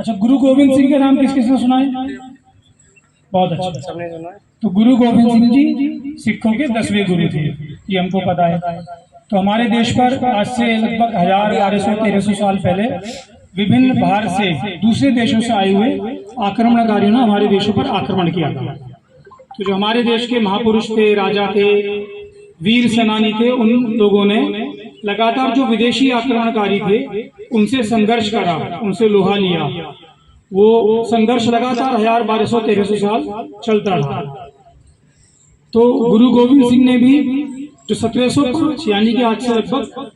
अच्छा, गुरु गोविंद सिंह के नाम किस किसने सुना है? बहुत अच्छा, सबने सुना है। तो गुरु गोविंद सिंह जी सिखों के 10वें गुरु थे, ये हमको पता है। तो हमारे देश पर आज से लगभग 1200-1300 साल पहले विभिन्न बाहर से दूसरे देशों से आए हुए आक्रमणकारियों ने हमारे देशों पर आक्रमण किया था। तो जो हमारे देश के महापुरुष थे, राजा थे, वीर सेनानी थे, उन लोगों ने लगातार जो विदेशी आक्रमणकारी थे उनसे संघर्ष करा, उनसे लोहा लिया। वो संघर्ष लगातार 1200-1300 साल चलता रहा। तो गुरु गोविंद सिंह ने भी जो 1705 यानी कि आज से लगभग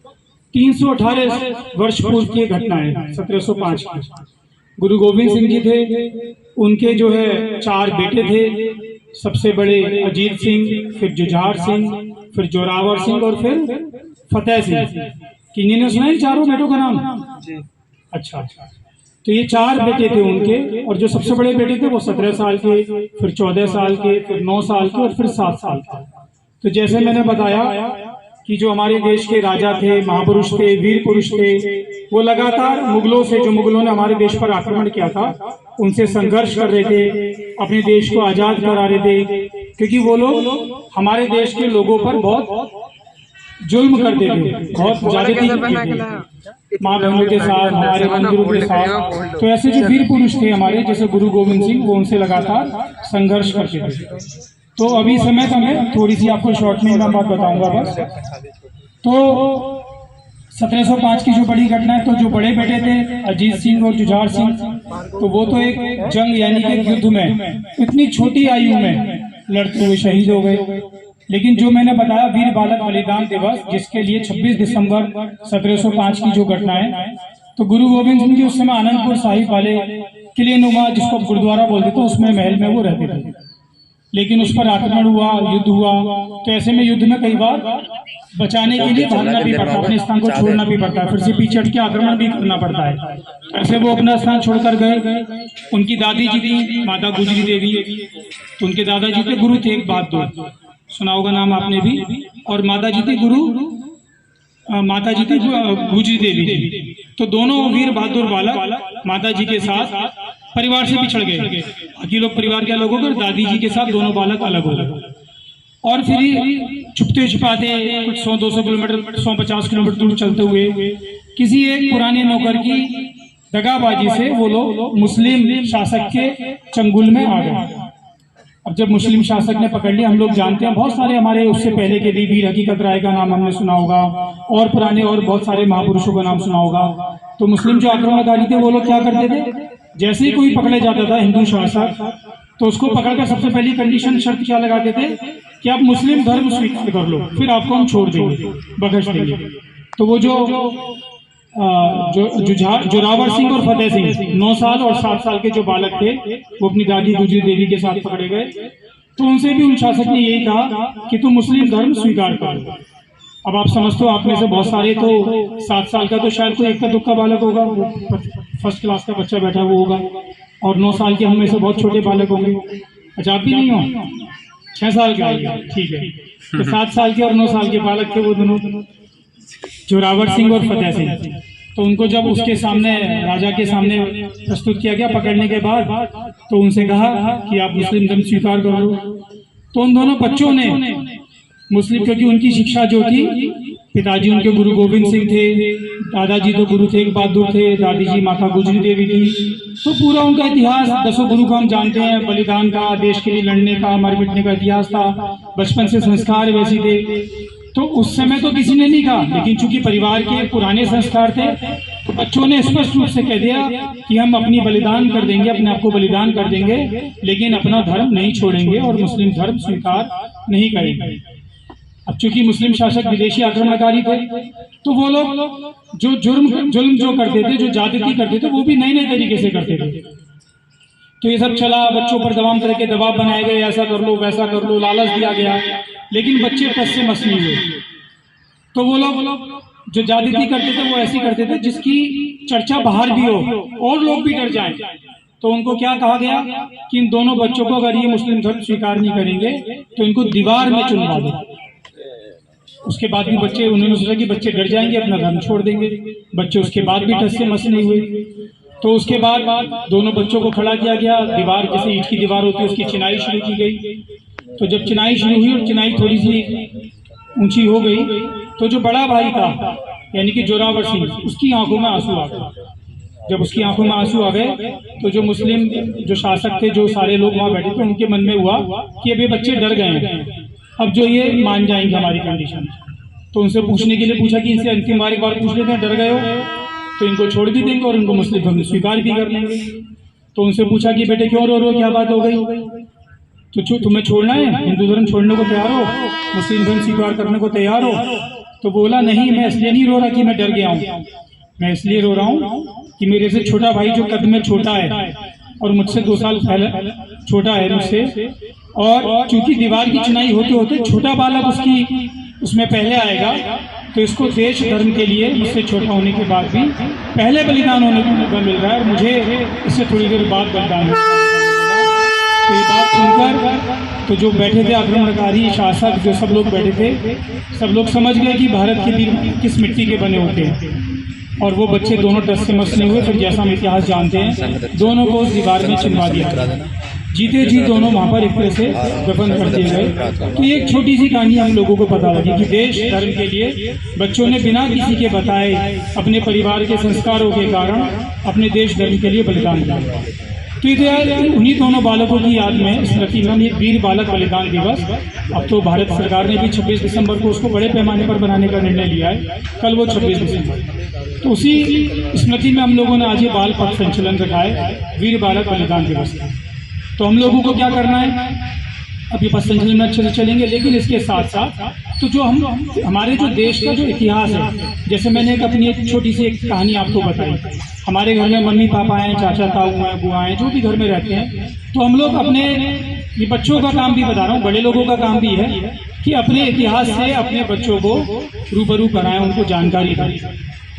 318 वर्ष पूर्व की घटना है, 1705 की। गुरु गोविंद सिंह जी थे, उनके जो है 4 बेटे थे। सबसे बड़े अजीत सिंह, फिर जुझार सिंह, फिर जोरावर सिंह और फिर फतेह सिंह। किन्हीं ने सुना है चारों बेटों का नाम? अच्छा, तो ये 4 बेटे थे उनके, और जो सबसे बड़े बेटे थे वो 17 साल के, फिर 14 साल के, फिर 9 साल के और फिर 7 साल के। तो जैसे मैंने बताया कि जो हमारे देश के राजा थे, महापुरुष थे, वीर पुरुष थे, वो लगातार मुगलों से, जो मुगलों ने हमारे देश पर आक्रमण किया था, उनसे संघर्ष कर रहे थे, अपने देश को आजाद करा रहे थे। क्योंकि वो लोग हमारे देश के लोगों पर बहुत जुल्म करते थे, बहुत ज्यादती करते थे, माँ बहनों के साथ, हमारे मंदिरों के साथ। तो ऐसे जो वीर पुरुष थे हमारे, जैसे गुरु गोविंद सिंह, वो उनसे लगातार संघर्ष करते थे। तो अभी समय कम है, थोड़ी सी आपको शॉर्ट में मैं बात बताऊंगा बस। तो 1705 की जो बड़ी घटना है, तो जो बड़े बेटे थे अजीत सिंह और जुझार सिंह, तो वो तो एक जंग यानी कि युद्ध में इतनी छोटी आयु में लड़ते हुए शहीद हो गए। लेकिन जो मैंने बताया वीर बालक बलिदान दिवस, जिसके लिए 26 दिसंबर 1705 की जो घटना है, तो गुरु गोविंद सिंह जी उस समय आनंदपुर साहिब वाले किले नुमा, जिसको गुरुद्वारा बोलते थे, उसमें महल में वो रहते थे। लेकिन उस पर आक्रमण हुआ, युद्ध हुआ। तो ऐसे में युद्ध में कई बार बचाने के लिए भागना भी पड़ता है, अपने स्थान को छोड़ना भी पड़ता है, फिर से पीछे हट के आक्रमण भी करना पड़ता है। ऐसे वो अपना स्थान छोड़कर गए। उनकी दादी जी थी माता गुजरी देवी, तो उनके दादाजी थे गुरु तेग बहादुर, सुना होगा नाम आपने भी। और माता जी थे गुजरी देवी। तो दोनों वीर बहादुर बालक माता जी के साथ परिवार से पिछड़ गए। बाकी लोग परिवार के अलग हो गए, दादी जी के साथ दोनों बालक अलग हो गए। और फिर छुपते छुपाते कुछ 100-200 किलोमीटर, 150 किलोमीटर दूर चलते हुए किसी एक पुराने नौकर की दगाबाजी से वो लोग मुस्लिम शासक के चंगुल में आ गए। अब जब मुस्लिम शासक ने पकड़ लिया, हम लोग जानते हैं बहुत सारे हमारे उससे पहले के वीर हकीकत राय का नाम हमने सुना होगा, और पुराने और बहुत सारे महापुरुषों का नाम सुना होगा। तो मुस्लिम जो आक्रमणकारी थे वो लोग क्या करते थे, जैसे ही कोई पकड़े जाता था हिंदू शासक, तो उसको पकड़कर सबसे पहली कंडीशन, शर्त क्या लगाते थे कि आप मुस्लिम धर्म स्वीकार कर लो, फिर आपको हम छोड़ देंगे, बख्श देंगे। तो वो जो जोरावर सिंह और फतेह सिंह, 9 साल और 7 साल के जो बालक थे, वो अपनी दादी गुजरी देवी के साथ पकड़े गए। तो उनसे भी उन शासक ने यही कहा कि तुम मुस्लिम धर्म स्वीकार करो। अब आप समझते हो, आप में से बहुत सारे तो 7 साल का तो शायद कोई एक का दुक्का बालक होगा, फर्स्ट क्लास का बच्चा बैठा वो होगा, और 9 साल के हम में से बहुत छोटे बालक होंगे। अच्छा, आप भी नहीं हो, 6 साल के आएंगे, ठीक है। तो 7 साल के और 9 साल के बालक थे वो दोनों, जोरावर सिंह और फतेह सिंह। तो उनको जब उसके सामने, राजा के सामने प्रस्तुत किया गया पकड़ने के बाद, तो उनसे कहा कि आप मुस्लिम धर्म स्वीकार कर लो। तो उन दोनों बच्चों ने मुस्लिम, क्योंकि उनकी शिक्षा जो थी, पिताजी उनके गुरु गोविंद सिंह थे, दादाजी तो गुरु तेग बहादुर थे, दादी जी माता गुजरी देवी थी। तो पूरा उनका इतिहास, 10 गुरु का हम जानते हैं, बलिदान का, देश के लिए लड़ने का, मर मिटने का इतिहास था। बचपन से संस्कार वैसे थे। तो उस समय तो किसी ने नहीं कहा, लेकिन चूंकि परिवार के पुराने संस्कार थे, तो बच्चों ने स्पष्ट रूप से कह दिया कि हम अपनी बलिदान कर देंगे, अपने आप को बलिदान कर देंगे, लेकिन अपना धर्म नहीं छोड़ेंगे और मुस्लिम धर्म स्वीकार नहीं करेंगे। अब चूंकि मुस्लिम शासक विदेशी आक्रमणकारी थे, तो वो लोग जो जुल्म जो करते थे, जो ज्यादती करते थे, वो भी नए नए तरीके से करते थे। तो ये सब चला, बच्चों पर तमाम तरह के दबाव बनाए गए, ऐसा कर लो, वैसा कर लो, लालच दिया गया, लेकिन बच्चे टस से मस नहीं हुए। तो वो लोग जो ज्यादती करते थे वो ऐसी करते थे जिसकी चर्चा बाहर भी हो और लोग भी डर जाएं। तो उनको क्या कहा गया कि इन दोनों बच्चों को अगर ये मुस्लिम धर्म स्वीकार नहीं करेंगे तो इनको दीवार में चुनवा दो। उसके बाद भी उन्होंने सोचा कि बच्चे डर जाएंगे, अपना धर्म छोड़ देंगे। बच्चे उसके बाद भी टस से मस नहीं हुए। तो उसके बाद दोनों बच्चों को खड़ा किया गया, दीवार जैसे ईंट की दीवार होती है उसकी चिनाई शुरू की गई। तो जब चिनाई शुरू हुई और चिनाई थोड़ी सी ऊंची हो गई तो जो बड़ा भाई था यानी कि जोरावर सिंह, उसकी आंखों में आंसू आ गए। जब उसकी आंखों में आंसू आ गए तो जो मुस्लिम जो शासक थे, जो सारे लोग वहां बैठे थे, उनके मन में हुआ कि अब ये बच्चे डर गए हैं, अब जो ये मान जाएंगे हमारी कंडीशन। तो उनसे पूछने के लिए पूछा कि इनसे अंतिम बार एक बार पूछ लेते हैं, डर गए हो तो इनको छोड़ भी देंगे और इनको मुस्लिम धर्म स्वीकार भी कर लेंगे। तो उनसे पूछा कि बेटे क्यों रो रहे हो, क्या बात हो गई, तो तुम्हें छोड़ना है, हिंदू धर्म छोड़ने को तैयार हो, मुस्लिम धर्म स्वीकार करने को तैयार हो? तो बोला नहीं, मैं इसलिए नहीं रो रहा कि मैं डर गया हूँ, मैं इसलिए रो रहा हूँ कि मेरे से छोटा भाई जो कद में छोटा है और मुझसे 2 साल पहले छोटा है मुझसे, और चूंकि दीवार की चिनाई होते होते छोटा बालक उसमें पहले आएगा, तो इसको देश धर्म के लिए मुझसे छोटा होने के बाद भी पहले बलिदान होने का मौका मिल रहा है और मुझे इससे थोड़ी देर बाद बलिदान। तो ये बात सुनकर तो जो बैठे थे आक्रमणकारी शासक, जो सब लोग बैठे थे, सब लोग समझ गए कि भारत के वीर किस मिट्टी के बने होते हैं। और वो बच्चे दोनों टस से मस नहीं हुए। फिर जैसा हम इतिहास जानते हैं, दोनों को उस दीवार में चिनवा दिया, जीते जी दोनों वहां पर एक तरह से दफन कर दिए गए। तो ये एक छोटी सी कहानी हम लोगों को पता लगी कि देश धर्म के लिए बच्चों ने बिना किसी के बताए अपने परिवार के संस्कारों के कारण अपने देश धर्म के लिए बलिदान दिया। तो ये उन्हीं दोनों बालकों की याद में स्मृति में एक वीर बालक बलिदान दिवस, अब तो भारत सरकार ने भी 26 दिसंबर को उसको बड़े पैमाने पर बनाने का निर्णय लिया है, कल वो 26 दिसंबर। तो उसी स्मृति में हम लोगों ने आज ये बाल पथ संचलन रखा है, वीर बालक बलिदान दिवस। तो हम लोगों को क्या करना है, अब ये पथ संचलन में अच्छे से चलेंगे, लेकिन इसके साथ साथ तो जो हमारे जो देश का जो इतिहास है, जैसे मैंने अपनी एक छोटी सी एक कहानी आपको बताई। हमारे घर में मम्मी पापा हैं, चाचा ताऊ हैं, बुआ हैं, जो भी घर में रहते हैं, तो हम लोग अपने ये बच्चों का काम भी बता रहा हूँ, बड़े लोगों का काम भी है कि अपने इतिहास से अपने बच्चों को रूबरू कराएं, उनको जानकारी दें।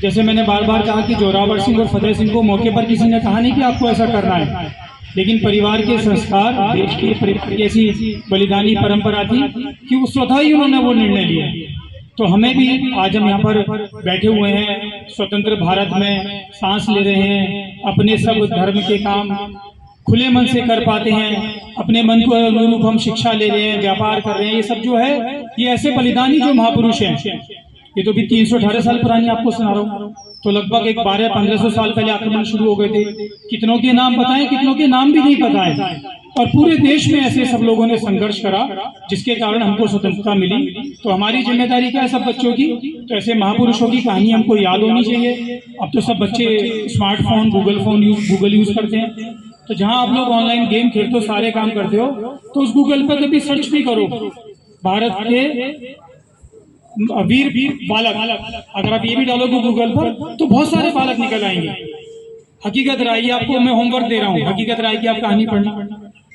जैसे मैंने बार बार कहा कि जोरावर सिंह और फतेह सिंह को मौके पर किसी ने कहा नहीं कि आपको ऐसा करना है, लेकिन परिवार के संस्कार, देश की ऐसी बलिदानी परंपरा थी कि वो स्वतः ही उन्होंने वो निर्णय लिया। तो हमें भी आज हम यहाँ पर बैठे हुए हैं, स्वतंत्र भारत में सांस ले रहे हैं, अपने सब धर्म के काम खुले मन से कर पाते हैं, अपने मन को अनुरूप हम शिक्षा ले रहे हैं, व्यापार कर रहे हैं। ये सब जो है, ये ऐसे बलिदानी जो महापुरुष हैं, ये तो भी 318 साल पुरानी आपको सुना रहा हूँ। तो लगभग एक 1200-1500 साल पहले आक्रमण शुरू हो गए थे। कितनों के नाम पता है, कितनों के नाम भी नहीं पता है। और पूरे देश में ऐसे सब लोगों ने संघर्ष करा, जिसके कारण हमको स्वतंत्रता मिली। तो हमारी जिम्मेदारी क्या है सब बच्चों की, तो ऐसे महापुरुषों की कहानी हमको याद होनी चाहिए। अब तो सब बच्चे स्मार्टफोन, गूगल यूज करते हैं। तो जहां आप लोग ऑनलाइन गेम खेलते हो, सारे काम करते हो, तो उस गूगल पर कभी सर्च भी करो भारत के वीर बालक। अगर आप ये भी डालोगे गूगल पर, तो बहुत सारे बालक निकल आएंगे। हकीकत राय, आपको मैं होमवर्क दे रहा हूँ, हकीकत राय की आप कहानी पढ़ना।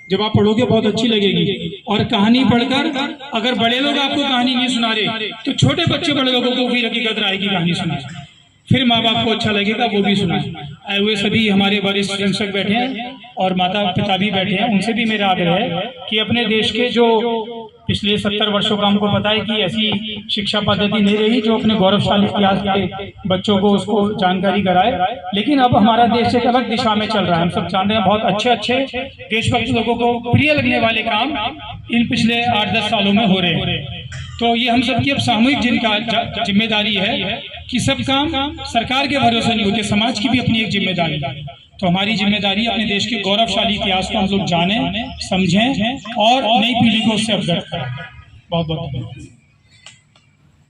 जब आप पढ़ोगे बहुत अच्छी लगेगी। और कहानी पढ़कर अगर बड़े लोग आपको कहानी नहीं सुना रहे, तो छोटे बच्चे बड़े लोगों को भी हकीकत राय की कहानी सुनाए, फिर माँ बाप को अच्छा लगेगा, वो भी सुनाए। आए हुए सभी हमारे वरिष्ठ शिक्षक बैठे हैं और माता पिता भी बैठे हैं, उनसे भी मेरा आग्रह है कि अपने देश के जो पिछले 70 वर्षों का हमको पता है कि ऐसी शिक्षा पद्धति नहीं रही जो अपने गौरवशाली इतिहास के बच्चों को उसको जानकारी कराए। लेकिन अब हमारा देश एक अलग दिशा में चल रहा है। हम सब जान रहे हैं, बहुत अच्छे अच्छे देशभक्त लोगों को प्रिय लगने वाले काम इन पिछले 8-10 सालों में हो रहे हैं। तो ये हम सबकी अब सामूहिक जिम्मेदारी है कि सब काम सरकार के भरोसे नहीं होते, समाज की भी अपनी एक जिम्मेदारी है। तो हमारी जिम्मेदारी अपने देश के गौरवशाली इतिहास को हम लोग जानें, समझें और नई पीढ़ी को उससे अवगत करें। बहुत बहुत धन्यवाद।